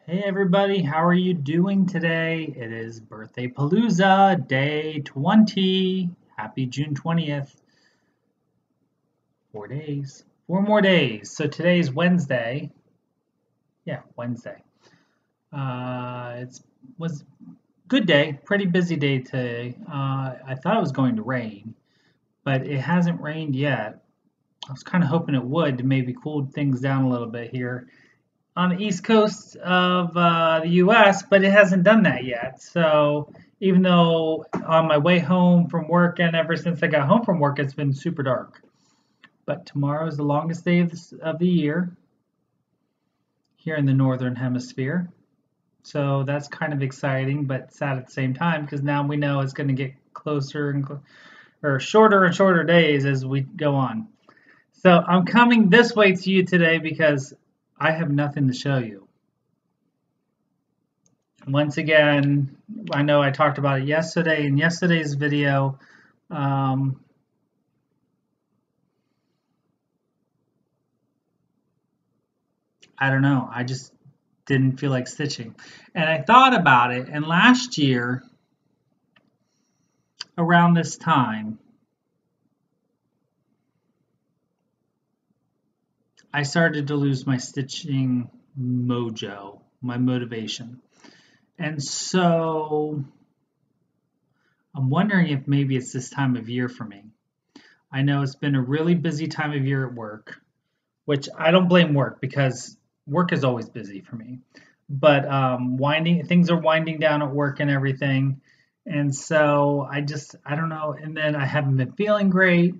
Hey everybody, how are you doing today? It is Birthday Palooza, day 20. Happy June 20th. 4 days. 4 more days. So today's Wednesday. Yeah, Wednesday. It was good day, pretty busy day today. I thought it was going to rain, but it hasn't rained yet. I was kind of hoping it would to maybe cool things down a little bit here on the east coast of the US, but it hasn't done that yet. So even though on my way home from work and ever since I got home from work, it's been super dark. But tomorrow is the longest day of the year here in the northern hemisphere. So that's kind of exciting, but sad at the same time because now we know it's going to get closer or shorter and shorter days as we go on. So I'm coming this way to you today because I have nothing to show you. Once again, I know I talked about it yesterday in yesterday's video. I don't know. I just didn't feel like stitching. And I thought about it, and last year, around this time, I started to lose my stitching mojo, my motivation. And so I'm wondering if maybe it's this time of year for me. I know it's been a really busy time of year at work, which I don't blame work because work is always busy for me. But things are winding down at work and everything. And so I don't know. And then I haven't been feeling great,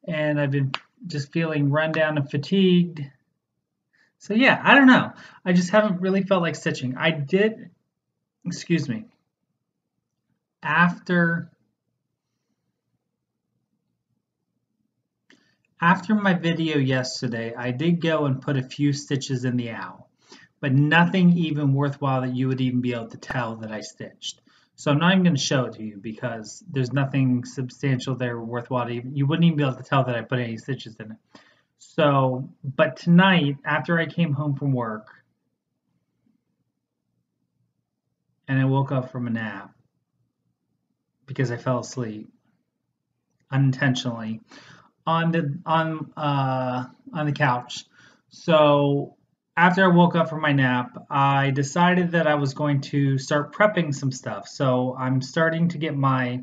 and I've been just feeling run down and fatigued. So yeah, I don't know. I just haven't really felt like stitching. I did, excuse me, after my video yesterday, I did go and put a few stitches in the owl, but nothing even worthwhile that you would even be able to tell that I stitched. So I'm not even going to show it to you because there's nothing substantial there worthwhile. You wouldn't even be able to tell that I put any stitches in it. So, but tonight, after I came home from work and I woke up from a nap because I fell asleep unintentionally on the couch. So after I woke up from my nap, I decided that I was going to start prepping some stuff. So I'm starting to get my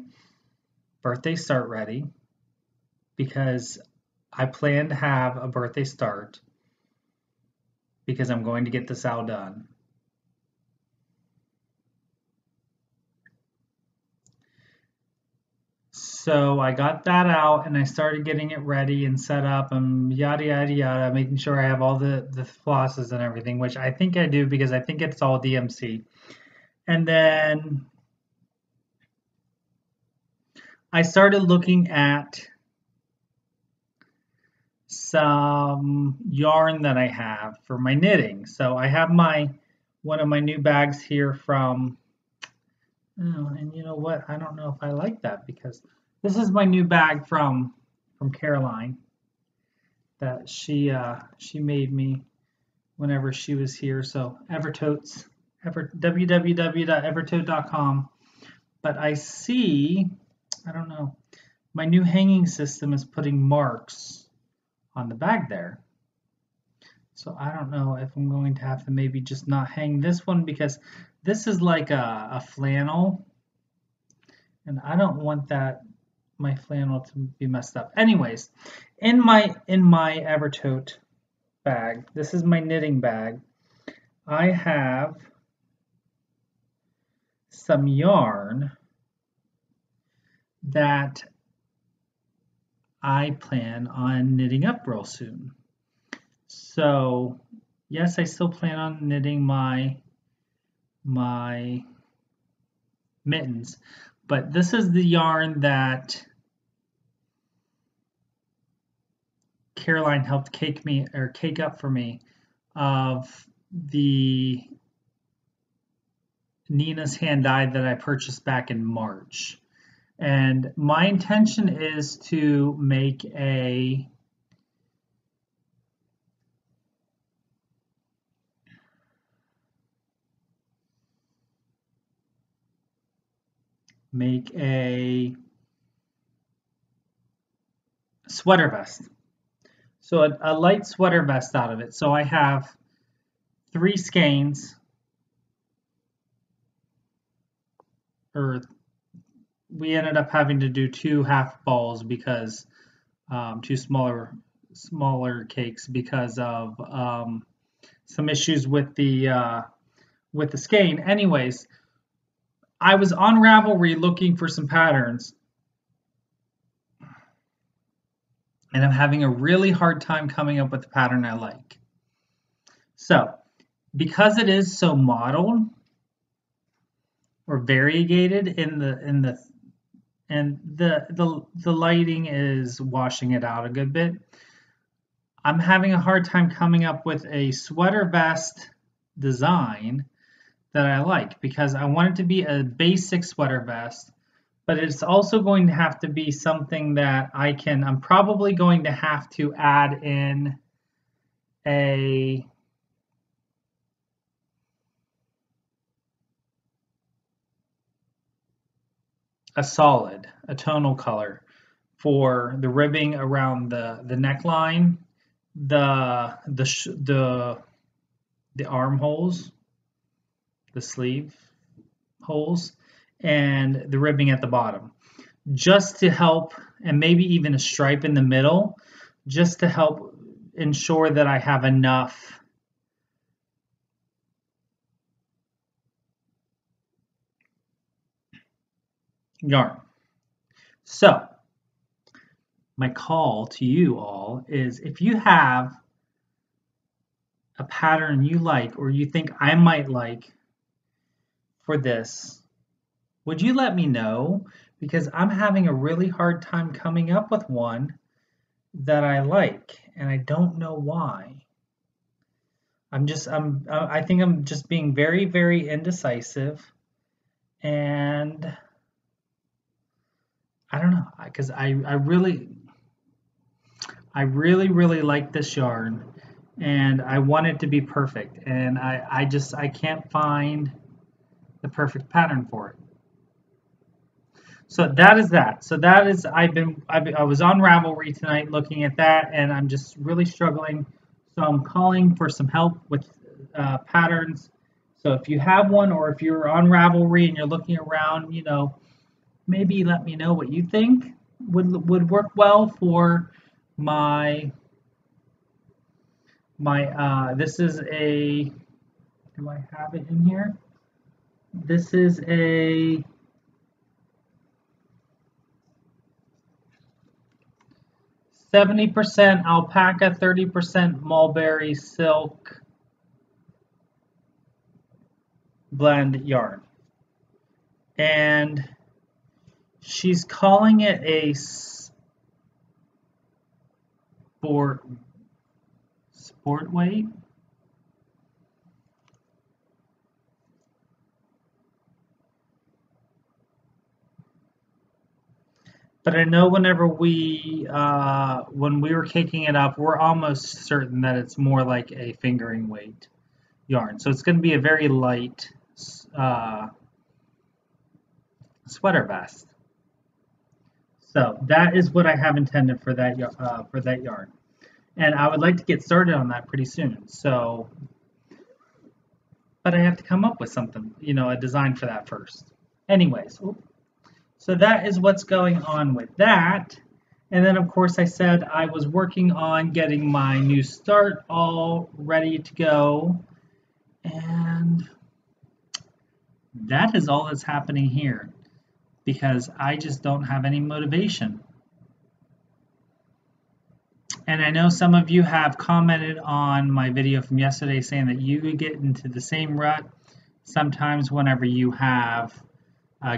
birthday start ready because I plan to have a birthday start because I'm going to get this owl done. So I got that out and I started getting it ready and set up and yada yada yada, making sure I have all the flosses and everything, which I think I do because I think it's all DMC. And then I started looking at some yarn that I have for my knitting. So I have one of my new bags here from, oh, and you know what? I don't know if I like that because this is my new bag from Caroline that she made me whenever she was here. So Evertotes, www.evertote.com. But I see, I don't know, my new hanging system is putting marks on the bag there. So I don't know if I'm going to have to maybe just not hang this one because this is like a flannel, and I don't want my flannel to be messed up. Anyways, in my Evertote bag, this is my knitting bag, I have some yarn that I plan on knitting up real soon. So yes, I still plan on knitting my mittens, but this is the yarn that Caroline helped cake up for me of the Nina's hand dyed that I purchased back in March. And my intention is to make a make a sweater vest. So a light sweater vest out of it. So I have 3 skeins, or we ended up having to do 2 half balls because 2 smaller cakes because of some issues with the skein. Anyways, I was on Ravelry looking for some patterns, and I'm having a really hard time coming up with a pattern I like. So, because it is so modeled or variegated in the lighting is washing it out a good bit, I'm having a hard time coming up with a sweater vest design that I like, because I want it to be a basic sweater vest, but it's also going to have to be something that I'm probably going to have to add in a solid, a tonal color for the ribbing around the neckline, the armholes, the sleeve holes, and the ribbing at the bottom, just to help, and maybe even a stripe in the middle, just to help ensure that I have enough yarn. So my call to you all is, if you have a pattern you like or you think I might like for this, would you let me know? Because I'm having a really hard time coming up with one that I like, and I don't know why. I think I'm just being very, very indecisive, and I don't know, because I really like this yarn, and I want it to be perfect, and I can't find the perfect pattern for it. So that is that. So that is, I was on Ravelry tonight looking at that, and I'm just really struggling. So I'm calling for some help with patterns. So if you have one, or if you're on Ravelry and you're looking around, maybe let me know what you think would work well for my this is a, do I have it in here? This is a 70% alpaca, 30% mulberry silk blend yarn. And she's calling it a sport weight. But I know whenever when we were caking it up, we're almost certain that it's more like a fingering weight yarn. So it's going to be a very light sweater vest. So that is what I have intended for that yarn. And I would like to get started on that pretty soon. So, but I have to come up with something, a design for that first. Anyways, so that is what's going on with that. And then, of course, I said I was working on getting my new start all ready to go. And that is all that's happening here, because I just don't have any motivation. And I know some of you have commented on my video from yesterday saying that you get into the same rut sometimes whenever you have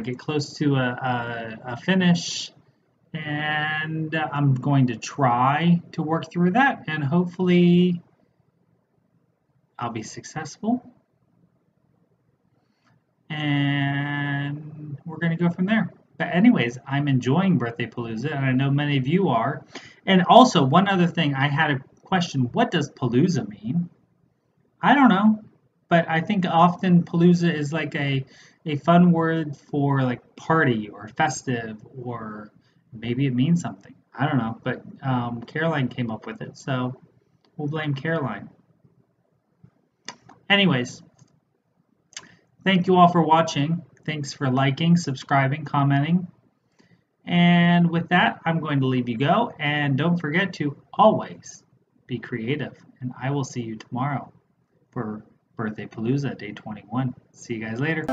get close to a finish, and I'm going to try to work through that, and hopefully I'll be successful, and we're going to go from there. But anyways, I'm enjoying BirthdayPalooza, and I know many of you are. And also, one other thing, I had a question: what does Palooza mean? I don't know. but I think often palooza is like a fun word for like party or festive, or maybe it means something. I don't know, but Caroline came up with it, so we'll blame Caroline. Anyways, thank you all for watching. Thanks for liking, subscribing, commenting. And with that, I'm going to leave you go. And don't forget to always be creative. And I will see you tomorrow for Birthday Palooza Day 21. See you guys later.